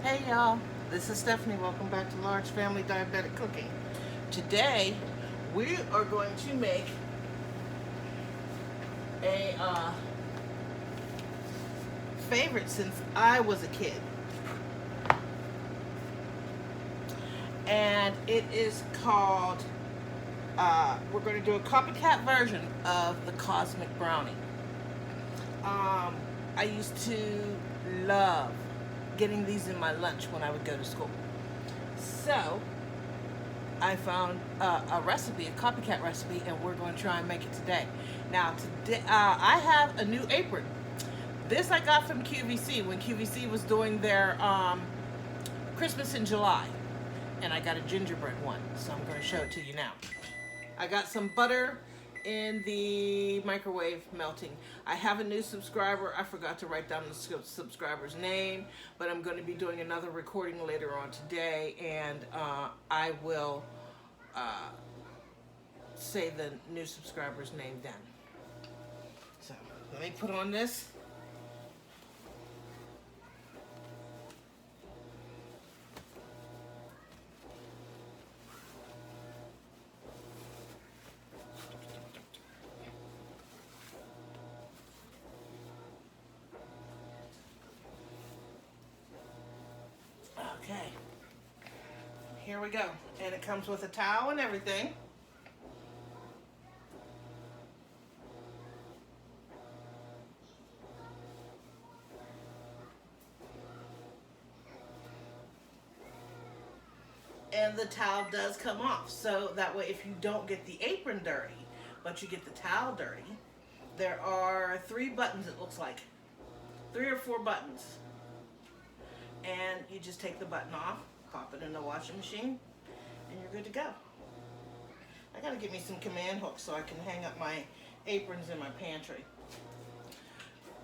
Hey y'all, this is Stephanie. Welcome back to Large Family Diabetic Cooking. Today we are going to make a favorite since I was a kid. And it is called, we're going to do a copycat version of the Cosmic Brownie. I used to love getting these in my lunch when I would go to school. So I found a recipe, a copycat recipe, and we're going to try and make it today. Now, today I have a new apron. This I got from QVC when QVC was doing their Christmas in July, and I got a gingerbread one, so I'm going to show it to you now. I got some butter in the microwave melting. I have a new subscriber. I forgot to write down the subscriber's name, but I'm going to be doing another recording later on today, and I will say the new subscriber's name then. So let me put on this. Okay, here we go. And it comes with a towel and everything. And the towel does come off, so that way if you don't get the apron dirty, but you get the towel dirty, there are 3 buttons, it looks like. 3 or 4 buttons. And you just take the button off, pop it in the washing machine, and you're good to go. I gotta get me some command hooks so I can hang up my aprons in my pantry.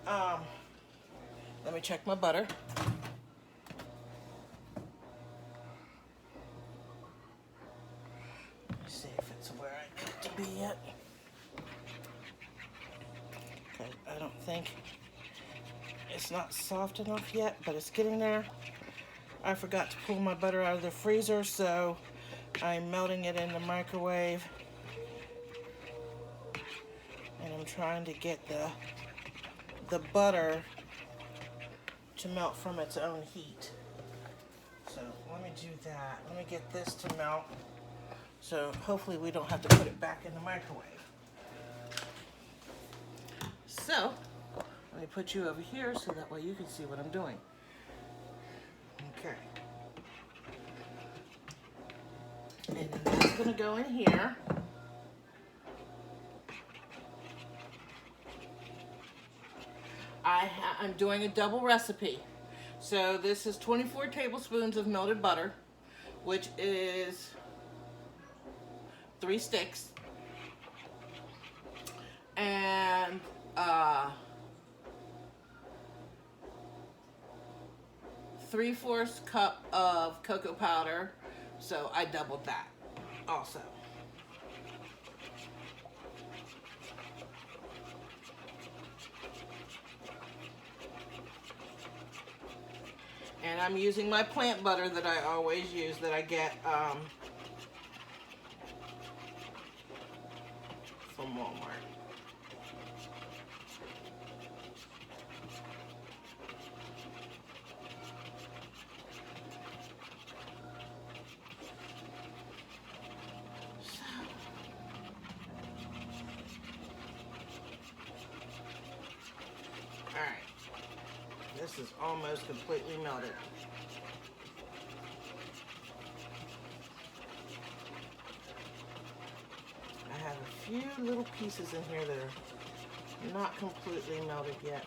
Let me check my butter. Let's see if it's where I need it to be yet. Okay, I don't think it's not soft enough yet, but it's getting there. I forgot to pull my butter out of the freezer, so I'm melting it in the microwave. And I'm trying to get the butter to melt from its own heat. So let me do that. Let me get this to melt. So hopefully we don't have to put it back in the microwave. So let me put you over here so that way you can see what I'm doing. Okay. And then that's going to go in here. I'm doing a double recipe. So this is 24 tablespoons of melted butter, which is 3 sticks. And 3/4 cup of cocoa powder, so I doubled that also. And I'm using my plant butter that I always use, that I get from Walmart. Alright, this is almost completely melted. I have a few little pieces in here that are not completely melted yet.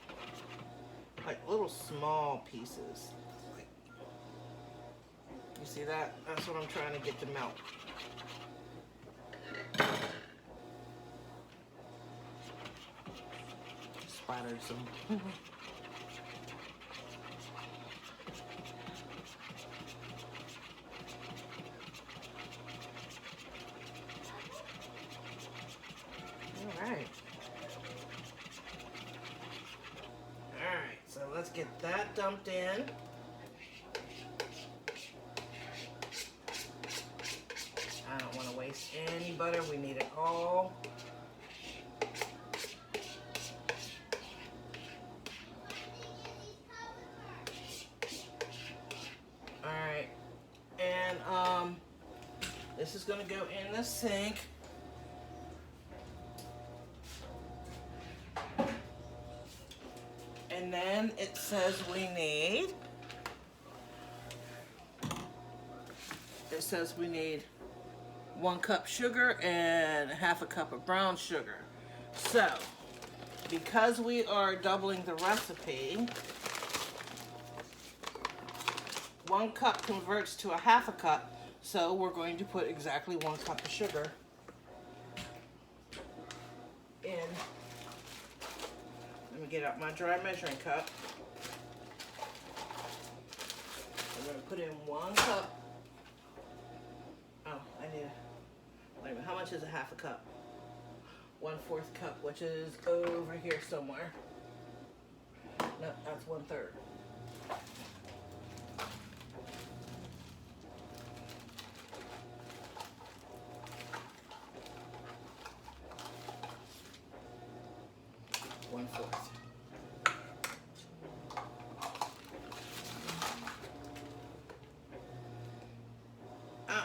Like little small pieces. You see that? That's what I'm trying to get to melt. Splattered some. Alright. Alright, so let's get that dumped in. waste any butter. We need it all. Alright, and this is going to go in the sink. And then it says we need, 1 cup sugar and 1/2 cup of brown sugar. So, because we are doubling the recipe, 1 cup converts to 1/2 cup, so we're going to put exactly 1 cup of sugar in. Let me get out my dry measuring cup. I'm going to put in 1 cup. Oh, I need wait a minute, how much is 1/2 cup? 1/4 cup, which is over here somewhere. No, that's 1/3.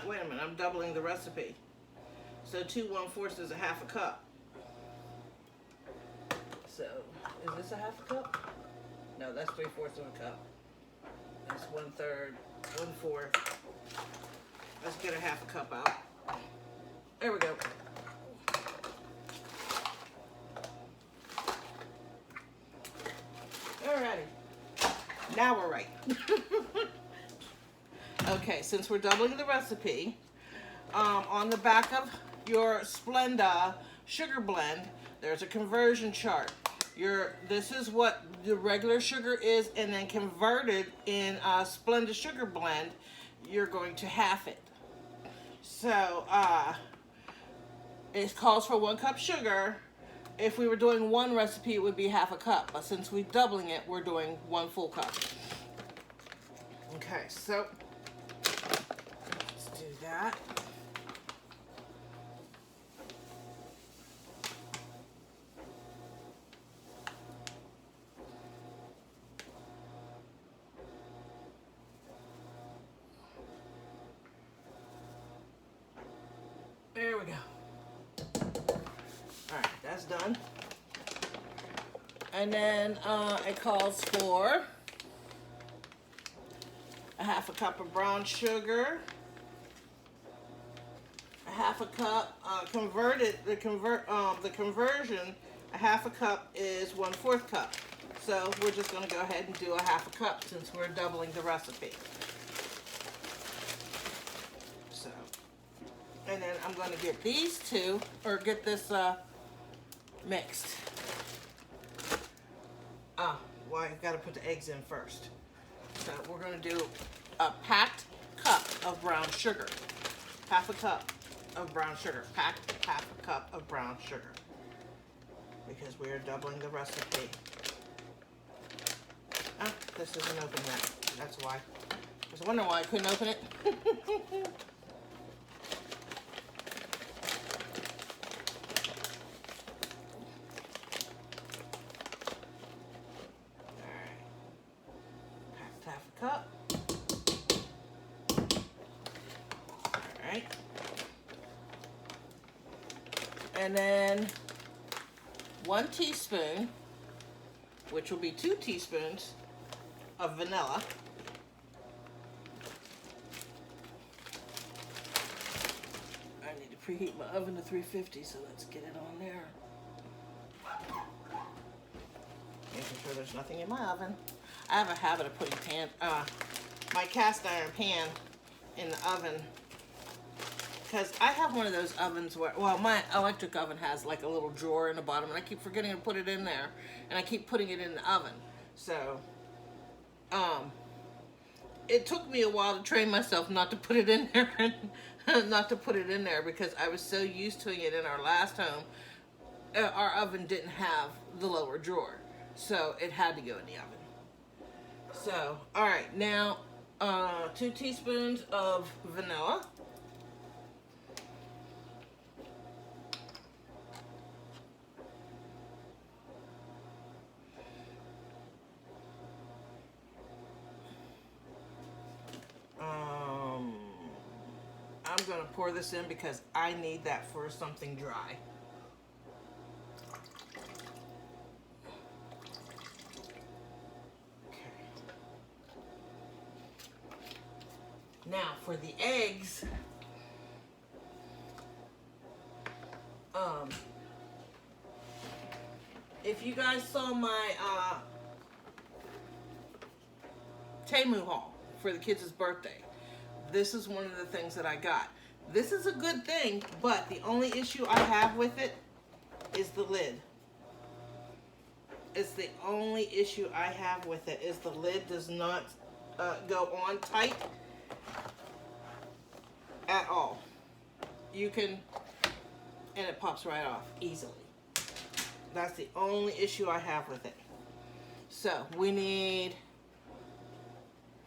Wait a minute, I'm doubling the recipe. So 2 1/4 is 1/2 cup. So, is this 1/2 cup? No, that's 3/4 of a cup. That's 1/3, 1/4. Let's get 1/2 cup out. There we go. Alrighty. Now we're right. Okay, since we're doubling the recipe, on the back of your Splenda sugar blend, there's a conversion chart. This is what the regular sugar is, and then converted in a Splenda sugar blend, you're going to half it. So, it calls for 1 cup sugar. If we were doing one recipe, it would be 1/2 cup, but since we're doubling it, we're doing 1 full cup. Okay, so let's do that. There we go. All right, that's done. And then it calls for 1/2 cup of brown sugar, 1/2 cup the conversion. 1/2 cup is 1/4 cup. So we're just going to go ahead and do 1/2 cup since we're doubling the recipe. So, and then I'm going to get these two, or get this mixed. Well, I've got to put the eggs in first. So we're going to do a packed cup of brown sugar. 1/2 cup of brown sugar. Packed 1/2 cup of brown sugar. Because we are doubling the recipe. This isn't open yet. That's why. I was wondering why I couldn't open it. Cup. All right. And then 1 teaspoon, which will be 2 teaspoons of vanilla. I need to preheat my oven to 350, so let's get it on there. Making sure there's nothing in my oven. I have a habit of putting my cast iron pan in the oven, because I have one of those ovens where, well, my electric oven has like a little drawer in the bottom, and I keep forgetting to put it in there, and I keep putting it in the oven. So, it took me a while to train myself not to put it in there, because I was so used to it in our last home. Our oven didn't have the lower drawer, so it had to go in the oven. So, all right, now 2 teaspoons of vanilla. going to pour this in because I need that for something dry. Okay. Now for the eggs, if you guys saw my Temu haul for the kids' birthday, this is one of the things that I got. This is a good thing, but the only issue I have with it is the lid. It's the only issue I have with it is the lid does not go on tight at all. You can, and it pops right off easily. That's the only issue I have with it. So we need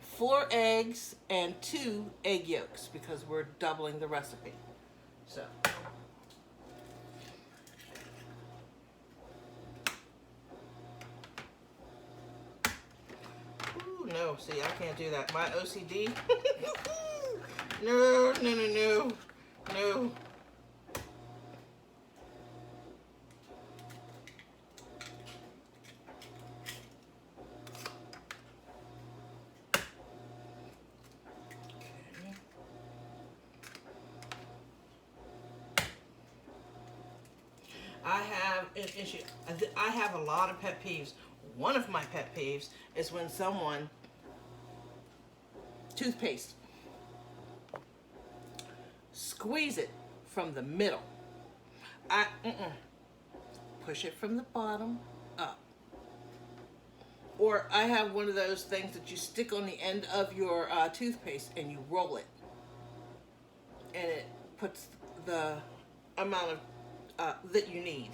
4 eggs and 2 egg yolks because we're doubling the recipe. So. Ooh, no, see, I can't do that. My OCD. No, no, no, no, no. I have an issue. I have a lot of pet peeves. One of my pet peeves is when someone, toothpaste, squeeze it from the middle. Push it from the bottom up. Or I have one of those things that you stick on the end of your toothpaste and you roll it. And it puts the amount of that you need.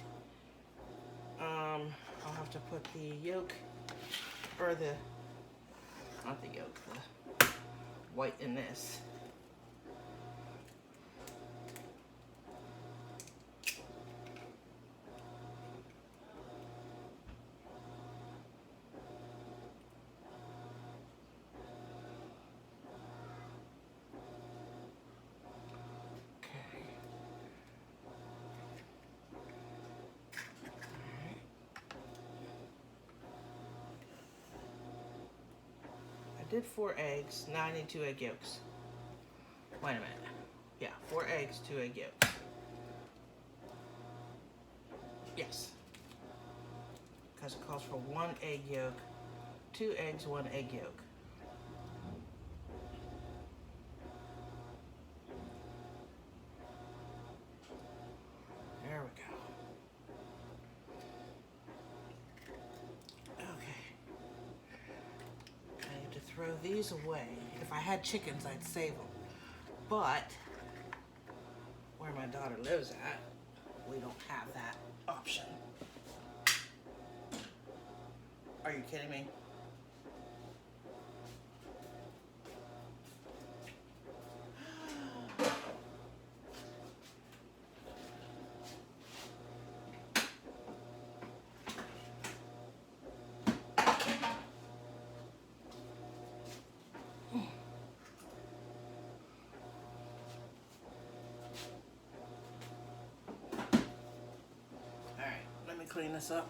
I'll have to put the yolk, or not the yolk, the white in this. I did 4 eggs, now I need 2 egg yolks. Wait a minute. Yeah, 4 eggs, 2 egg yolks. Yes. Because it calls for 1 egg yolk, 2 eggs, 1 egg yolk. There we go. Throw these away. If I had chickens, I'd save them. But where my daughter lives at, we don't have that option. Are you kidding me? Clean this up.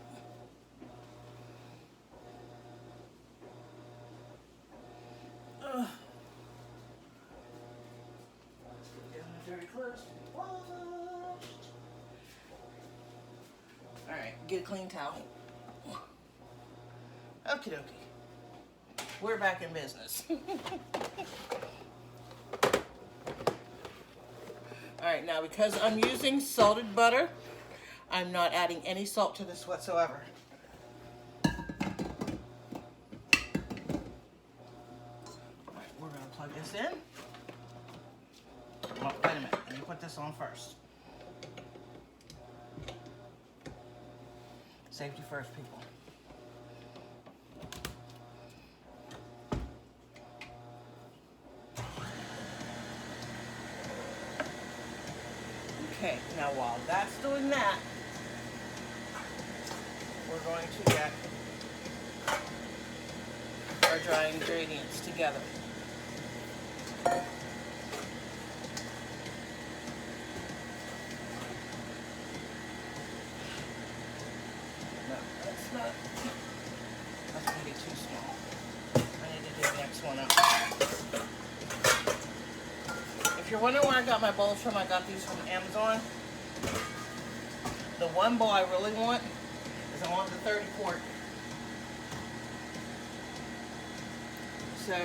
Very close. Alright, get a clean towel. Okie dokie. We're back in business. Alright, now because I'm using salted butter, I'm not adding any salt to this whatsoever. Alright, we're going to plug this in. Oh, wait a minute. Let me put this on first. Safety first, people. Okay, now while that's doing that, we're going to get our dry ingredients together. if you're wondering where I got my bowls from, I got these from Amazon. The one bowl I really want is I want the 30 quart. So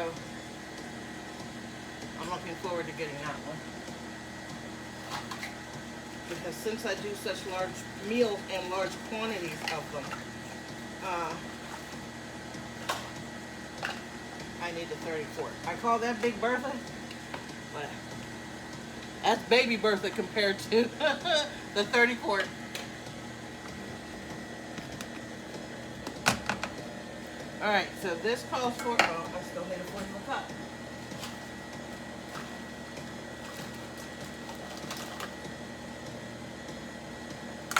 I'm looking forward to getting that one. Because since I do such large meals and large quantities of them, I need the 30 quart. I call that Big Bertha, but that's Baby Bertha compared to the 30 quart. Alright, so this calls for, oh, I still need a 4th of a cup.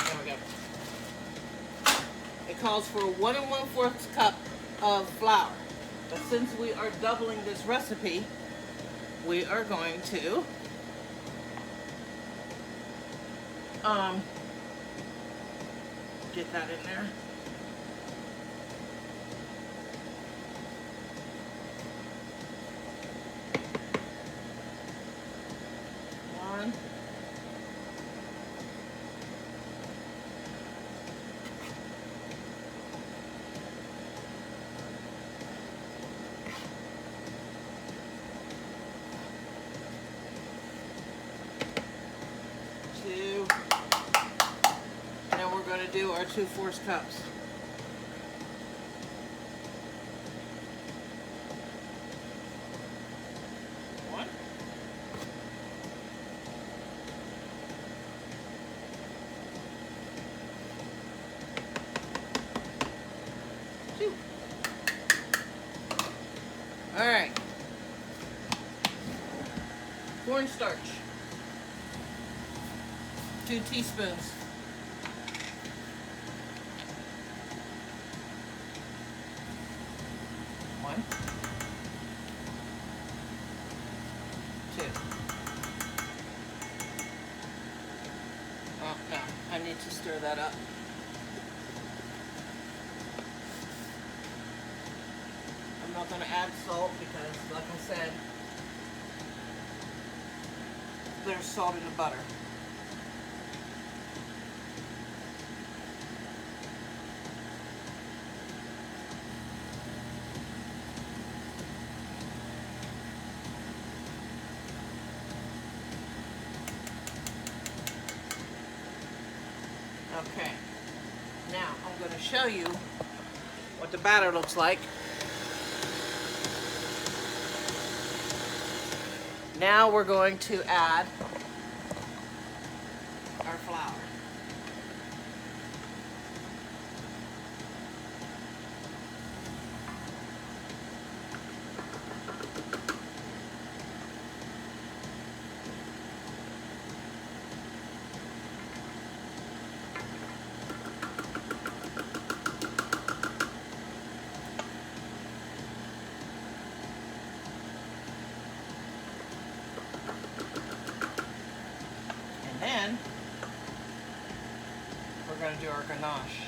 There we go. It calls for 1 1/4 cup of flour. But since we are doubling this recipe, we are going to get that in there. One. Two. And then we're going to do our 2/4 cups. One. Two. All right. Cornstarch. 2 teaspoons. One. Two. Oh, no. I need to stir that up. I'm not going to add salt because, like I said, there's salt in the butter. Okay, now I'm going to show you what the batter looks like. Now we're going to add our flour. Then we're going to do our ganache.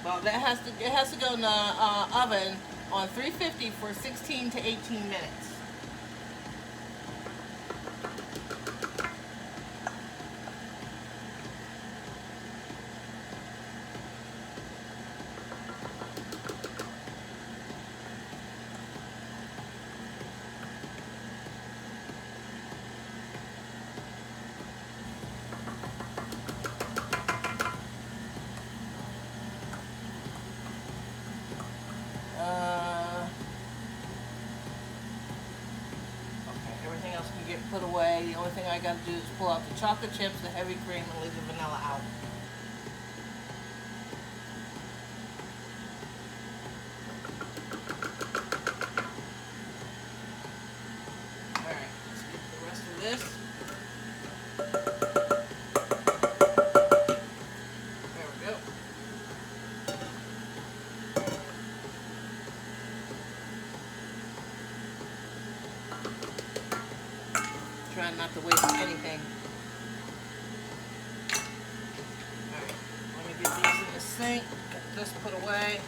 Well, it has to go in the oven on 350 for 16 to 18 minutes. Put away. The only thing I got to do is pull out the chocolate chips, the heavy cream, and leave the vanilla out. Alright, let's get the rest of this. There we go. Trying not to waste anything. Alright, let me get these in the sink, get this put away.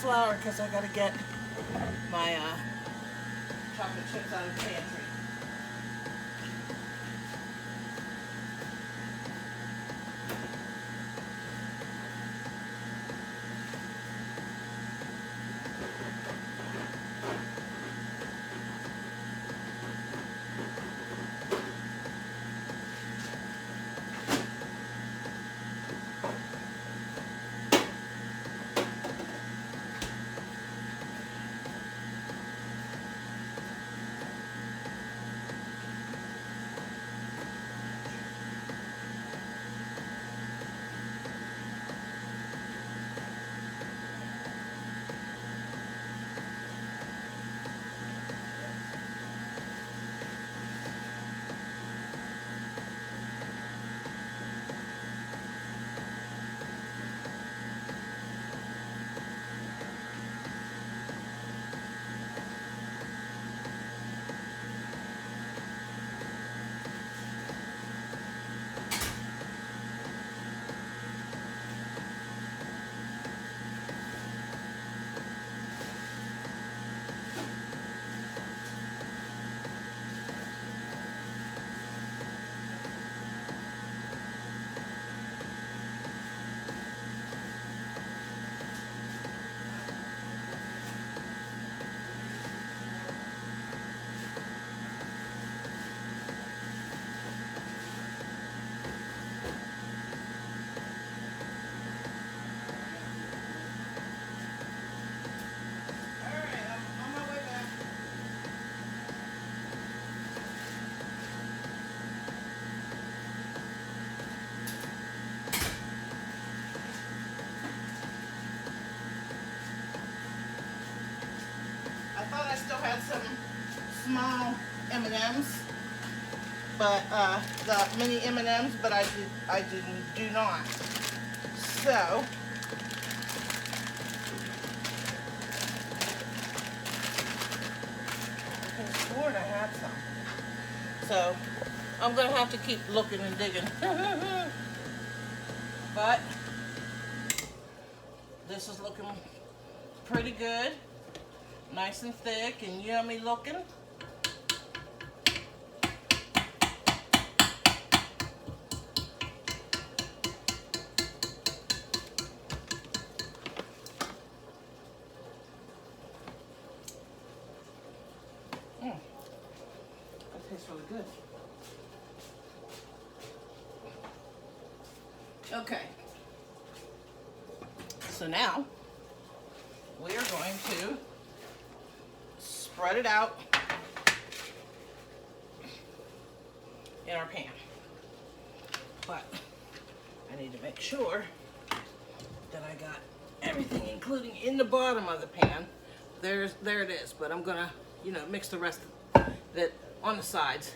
flour because I gotta get my chocolate chips out of the pantry. I thought I still had some small M&Ms, but the mini M&Ms, but I do not. So I could have sworn I had some. So I'm gonna have to keep looking and digging. But this is looking pretty good. Nice and thick and yummy looking. That tastes really good. Okay. So now we are going to spread it out in our pan. But I need to make sure that I got everything, including in the bottom of the pan. There it is. But I'm gonna, mix the rest of it on the sides.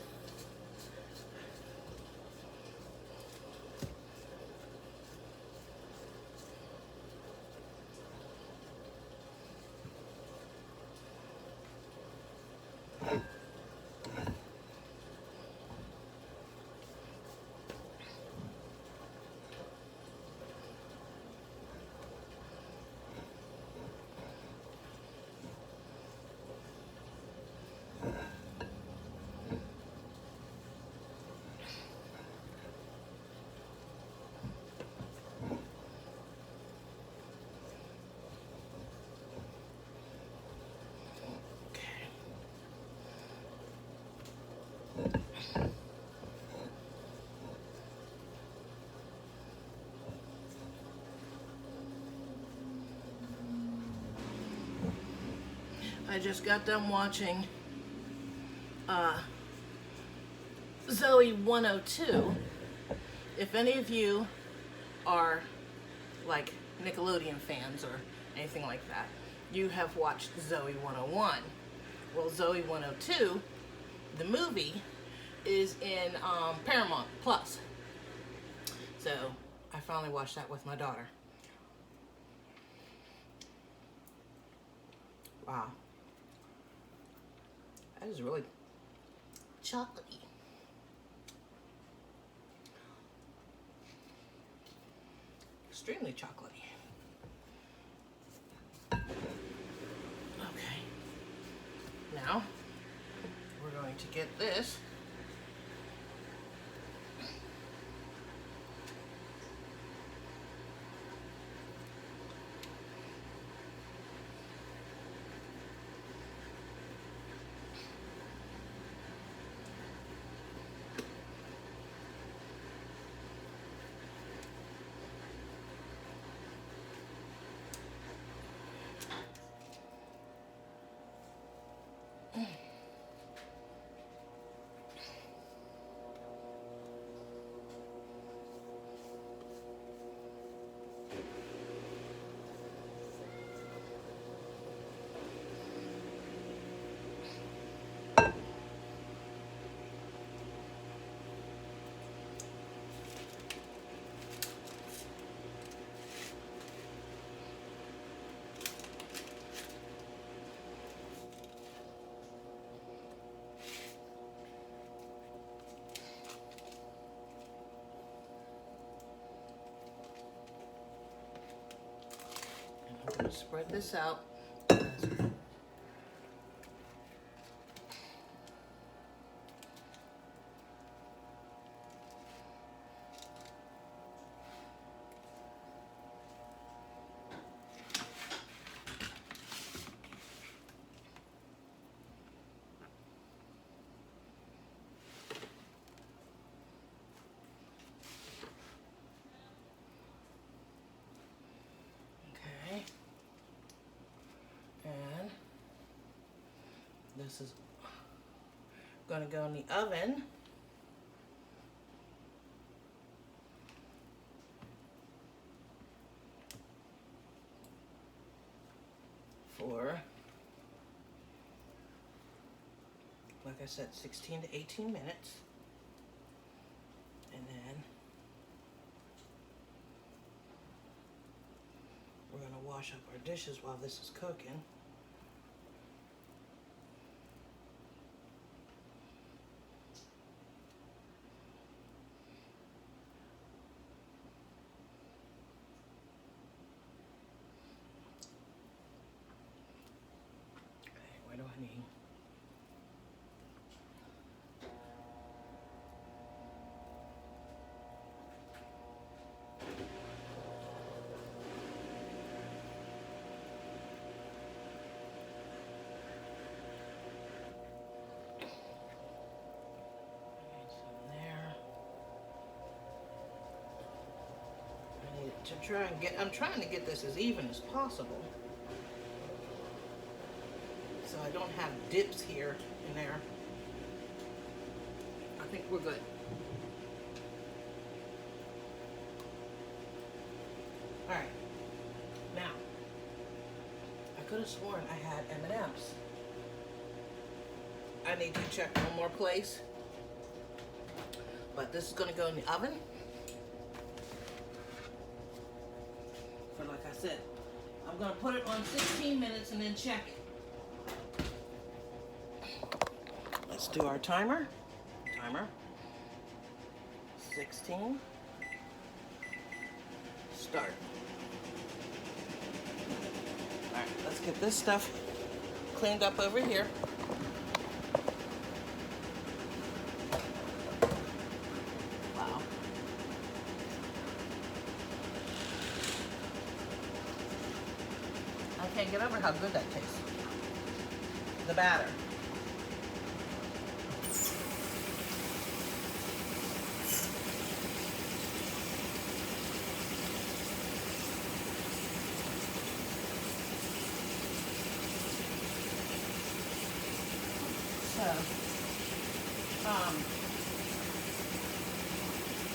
I just got done watching Zoe 102. If any of you are like Nickelodeon fans or anything like that, you have watched Zoe 101. Well, Zoe 102, the movie, is in Paramount Plus. So I finally watched that with my daughter. Wow. That is really chocolatey. Extremely chocolatey. Now, we're going to get this I'm going to spread this out. Okay. And this is going to go in the oven for, like I said, 16 to 18 minutes. And then we're going to wash up our dishes while this is cooking. What do I need? I'm trying to get this as even as possible, so I don't have dips here and there. I think we're good. All right. Now, I could have sworn I had M&Ms. I need to check one more place, but this is going to go in the oven. Like I said, I'm going to put it on 16 minutes and then check it. Let's do our timer. 16. Start. All right, let's get this stuff cleaned up over here. Wow. I can't get over how good that tastes. The batter. So,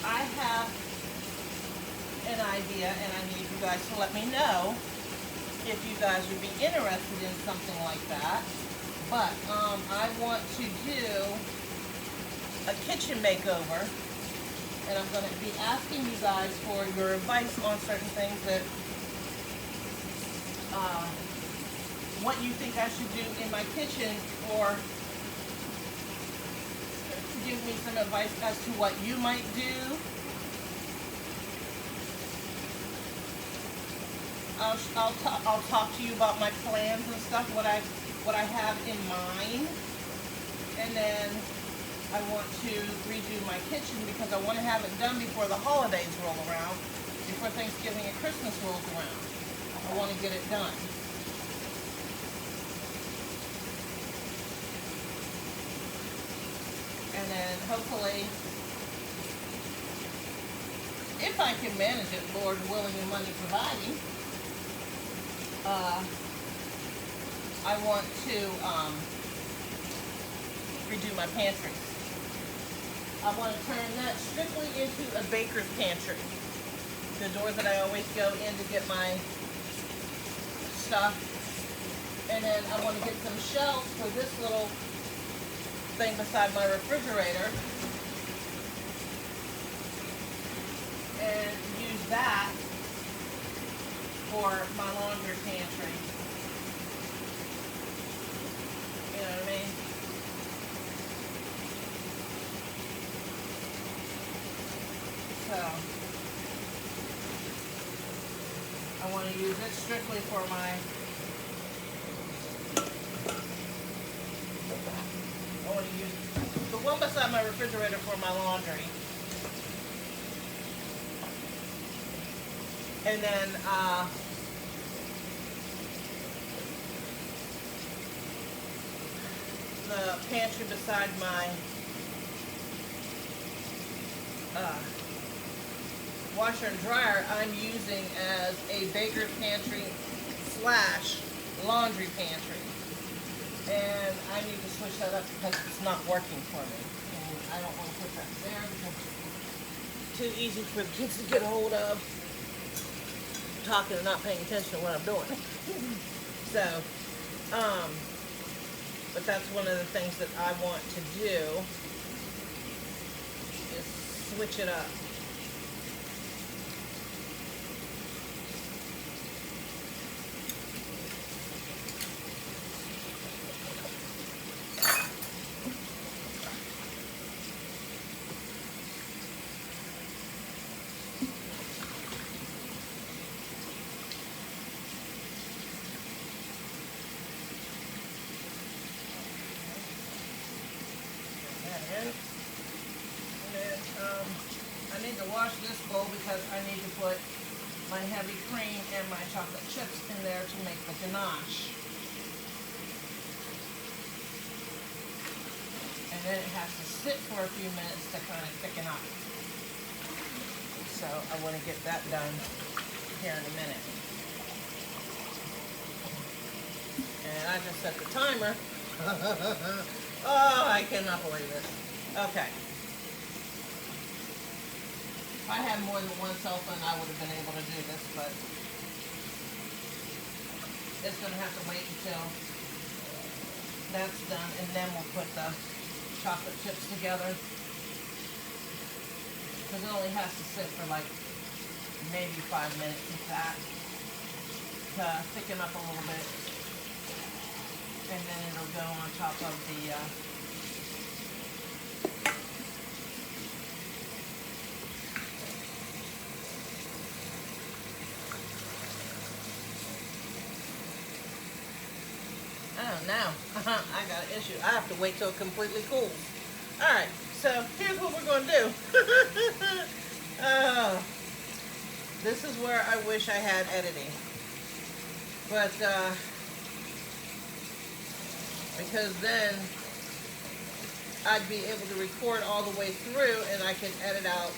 I have an idea, and I need you guys to let me know if you guys would be interested in something like that. But I want to do a kitchen makeover, and I'm going to be asking you guys for your advice on certain things that what you think I should do in my kitchen, or to give me some advice as to what you might do. I'll talk to you about my plans and stuff, what I what I have in mind, and then I want to redo my kitchen because I want to have it done before the holidays roll around, before Thanksgiving and Christmas rolls around. I want to get it done. And then hopefully, if I can manage it, Lord willing and money providing, I want to redo my pantry. I want to turn that strictly into a baker's pantry. The door that I always go in to get my stuff. And then I want to get some shelves for this little thing beside my refrigerator. And use that for my laundry pantry. You know what I mean? So, I want to use it strictly for my, I want to use the one beside my refrigerator for my laundry. And then, the pantry beside my washer and dryer, I'm using as a baker's pantry / laundry pantry. And I need to switch that up because it's not working for me. And I don't want to put that there because it's too easy for the kids to get a hold of. Talking and not paying attention to what I'm doing. So, but that's one of the things that I want to do is switch it up. I need to wash this bowl because I need to put my heavy cream and my chocolate chips in there to make the ganache. And then it has to sit for a few minutes to kind of thicken up. So I want to get that done here in a minute. And I just set the timer. Oh, I cannot believe this. Okay. If I had more than one cell phone, I would have been able to do this, but it's going to have to wait until that's done, and then we'll put the chocolate chips together. Because it only has to sit for like maybe 5 minutes, if that, to thicken up a little bit. And then it'll go on top of the oh, now I got an issue. I have to wait till it completely cools. Alright, so here's what we're going to do. This is where I wish I had editing. But, because then I'd be able to record all the way through and I can edit out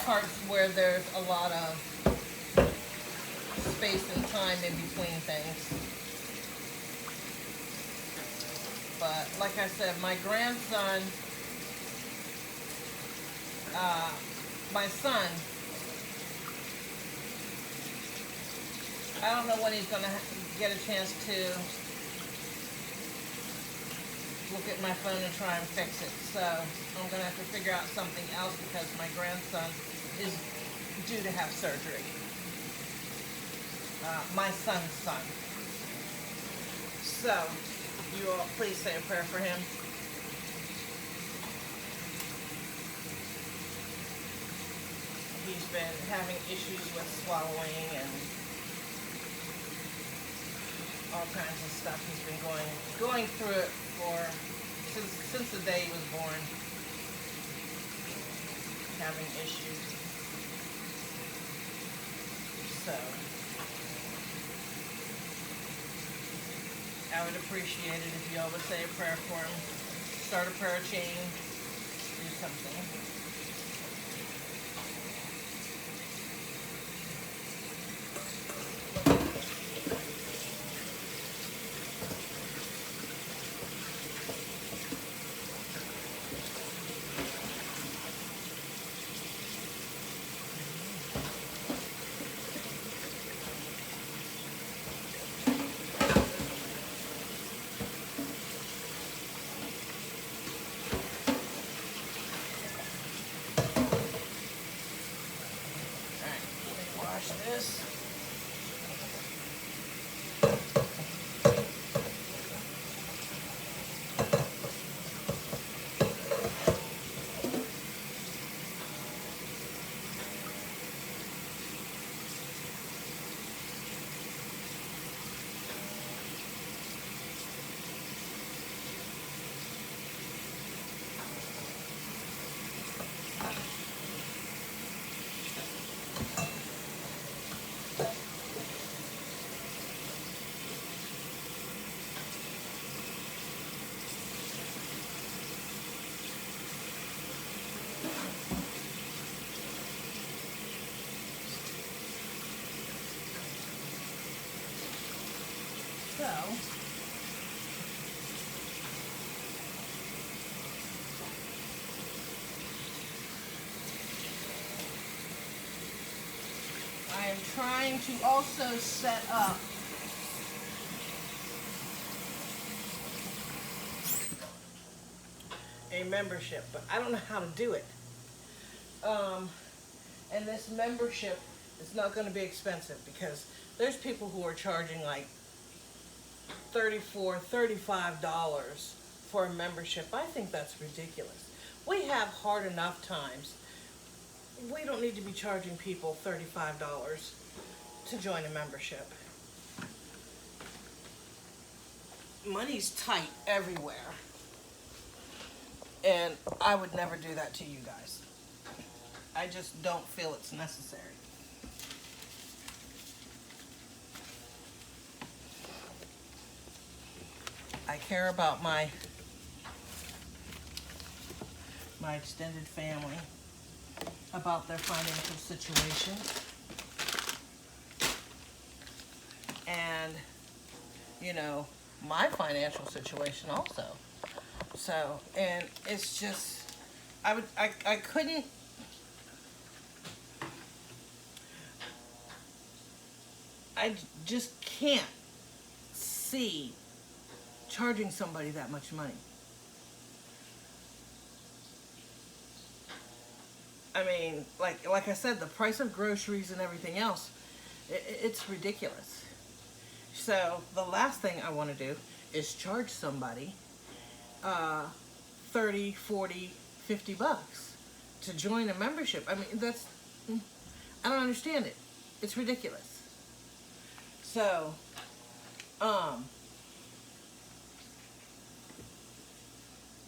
parts where there's a lot of space and time in between things. But like I said, my grandson, my son, I don't know when he's going to get a chance to look at my phone and try and fix it. So I'm going to have to figure out something else because my grandson is due to have surgery. My son's son. So you all please say a prayer for him. He's been having issues with swallowing and all kinds of stuff. He's been going through it since the day he was born, having issues. So I would appreciate it if y'all would say a prayer for him. Start a prayer chain. Do something. This. So, I am trying to also set up a membership, but I don't know how to do it. And this membership is not going to be expensive because there's people who are charging like $34, $35 for a membership. I think that's ridiculous. We have hard enough times. We don't need to be charging people $35 to join a membership. Money's tight everywhere. And I would never do that to you guys. I just don't feel it's necessary. I care about my extended family, about their financial situation, and you know, my financial situation also. So, and it's just, I couldn't, I just can't see charging somebody that much money. I mean, like I said, the price of groceries and everything else, it's ridiculous. So the last thing I want to do is charge somebody 30, 40, 50 bucks to join a membership. I mean, that's, I don't understand it. It's ridiculous. So,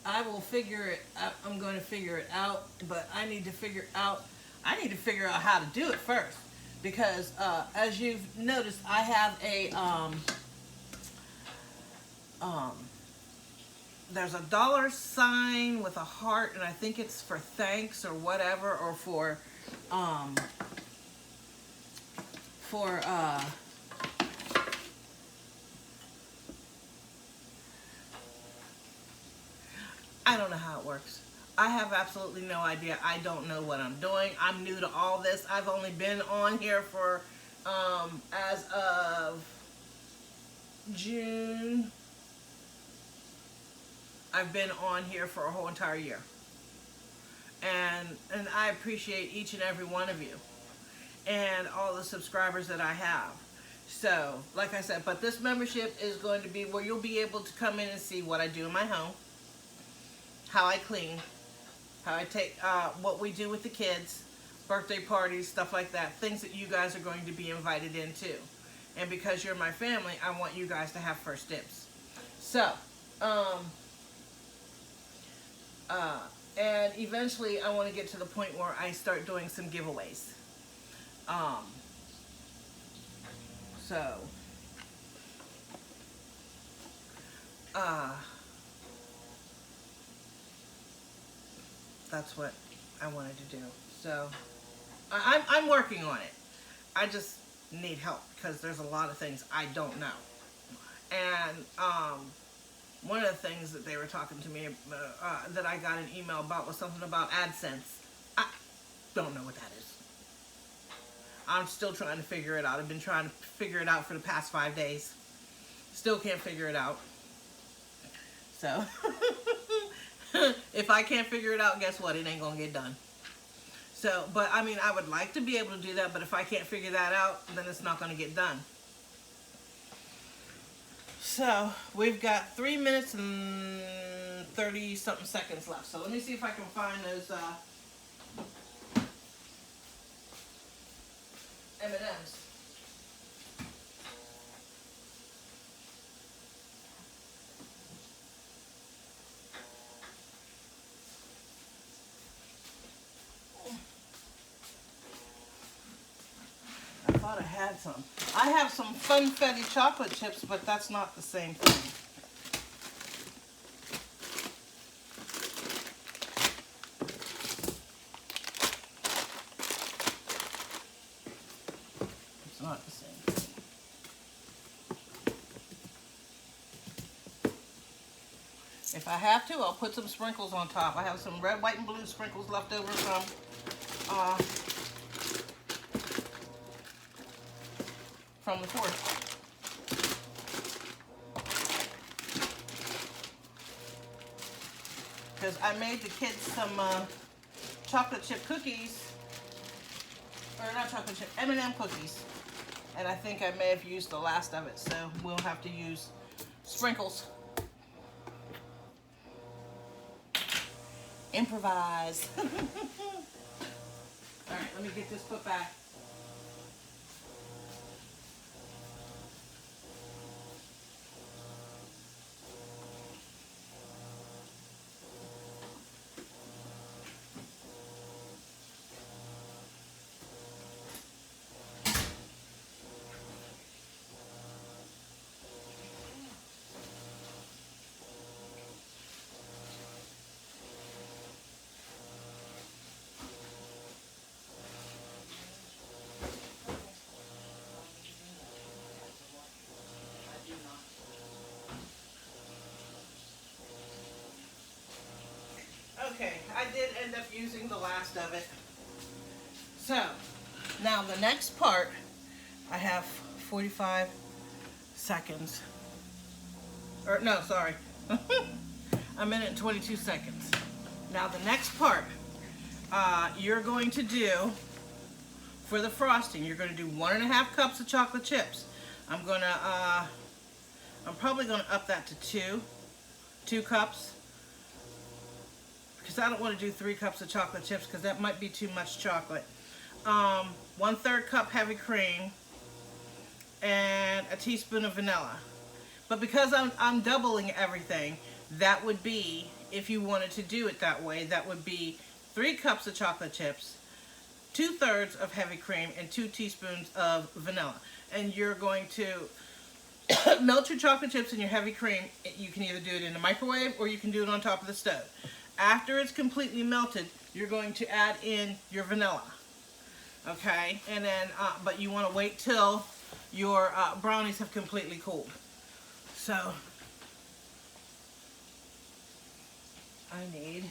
I will figure it out. I'm going to figure it out, but I need to figure out how to do it first, because as you've noticed, I have a there's a dollar sign with a heart, and I think it's for thanks or whatever, or for I don't know how it works. I have absolutely no idea. I don't know what I'm doing. I'm new to all this. I've only been on here for, as of June, I've been on here for a whole entire year. And I appreciate each and every one of you and all the subscribers that I have. So, like I said, but this membership is going to be where you'll be able to come in and see what I do in my home, how I clean, how I take, what we do with the kids, birthday parties, stuff like that, things that you guys are going to be invited into. And because you're my family, I want you guys to have first dibs. So, and eventually I want to get to the point where I start doing some giveaways. So, that's what I wanted to do. So, I'm working on it. I just need help because there's a lot of things I don't know. And one of the things that they were talking to me that I got an email about was something about AdSense. I don't know what that is. I'm still trying to figure it out. I've been trying to figure it out for the past 5 days. Still can't figure it out. So, if I can't figure it out, guess what? It ain't gonna get done. So, but I mean, I would like to be able to do that, but if I can't figure that out, then it's not gonna get done. So, we've got 3 minutes and 30-something seconds left. So let me see if I can find those M&Ms. I thought I had some. I have some Funfetti chocolate chips, but that's not the same thing. It's not the same thing. If I have to, I'll put some sprinkles on top. I have some red, white, and blue sprinkles left over from the 4th. Because I made the kids some chocolate chip cookies, or not chocolate chip, M&M cookies. And I think I may have used the last of it, so we'll have to use sprinkles. Improvise. All right, let me get this put back. Okay, I did end up using the last of it. So, now the next part, I have 45 seconds. Or, no, sorry. A minute and 22 seconds. Now the next part, you're going to do, for the frosting, you're going to do 1.5 cups of chocolate chips. I'm probably going to up that to 2 cups. Because I don't want to do 3 cups of chocolate chips because that might be too much chocolate. 1/3 cup heavy cream and a teaspoon of vanilla. But because I'm doubling everything, that would be, if you wanted to do it that way, that would be 3 cups of chocolate chips, 2/3 of heavy cream, and 2 teaspoons of vanilla. And you're going to melt your chocolate chips in your heavy cream. You can either do it in the microwave or you can do it on top of the stove. After it's completely melted, you're going to add in your vanilla. Okay, and then, but you want to wait till your brownies have completely cooled. So, I need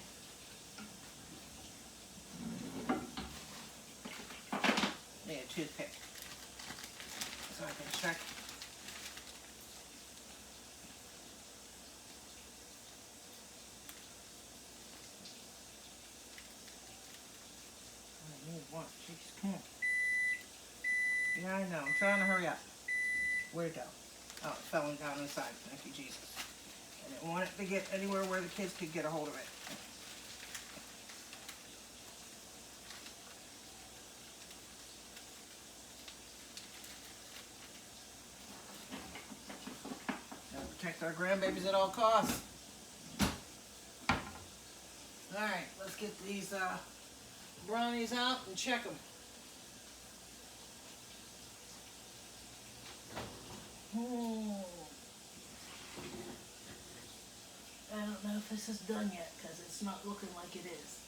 a toothpick so I can check. What? Jeez, come on. Yeah, I know. I'm trying to hurry up. Where'd it go? Oh, it fell down inside. Thank you, Jesus. I didn't want it to get anywhere where the kids could get a hold of it. Protect our grandbabies at all costs. Alright, let's get these brownies out and check them. I don't know if this is done yet because it's not looking like it is.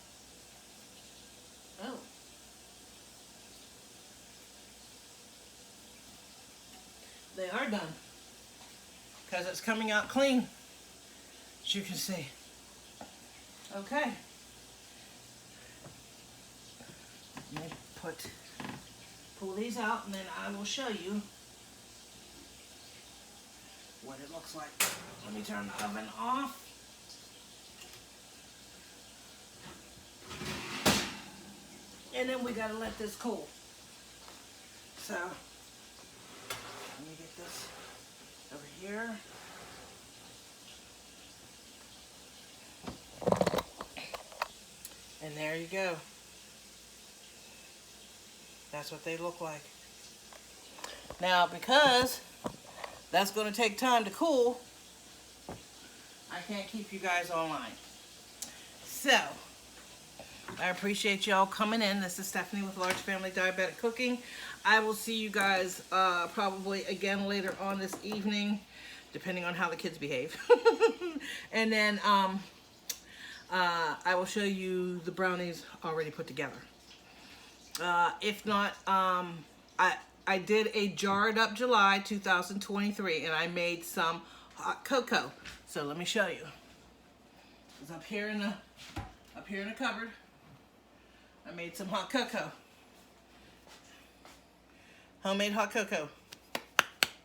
Oh. They are done because it's coming out clean, as you can see. Okay. Let me pull these out and then I will show you what it looks like. Let me turn the oven off. And then we gotta let this cool. So, let me get this over here. And there you go. That's what they look like. Now, because that's going to take time to cool, I can't keep you guys online. So, I appreciate y'all coming in. This is Stephanie with Large Family Diabetic Cooking. I will see you guys probably again later on this evening, depending on how the kids behave. And then I will show you the brownies already put together. If not, I did a jarred up July 2023 and I made some hot cocoa. So let me show you. It's up here in the cupboard. I made some hot cocoa. Homemade hot cocoa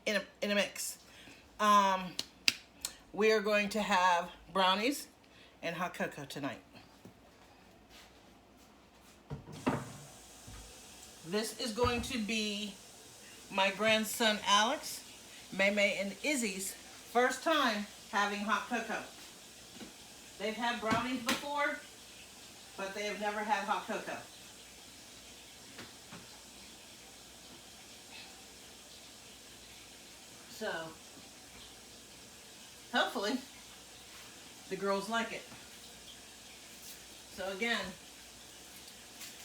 in a mix. We are going to have brownies and hot cocoa tonight. This is going to be my grandson Alex, Maymay, and Izzy's first time having hot cocoa. They've had brownies before, but they have never had hot cocoa. So, hopefully, the girls like it. So again,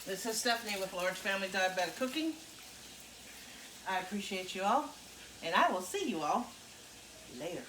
this is Stephanie with Large Family Diabetic Cooking. I appreciate you all, and I will see you all later.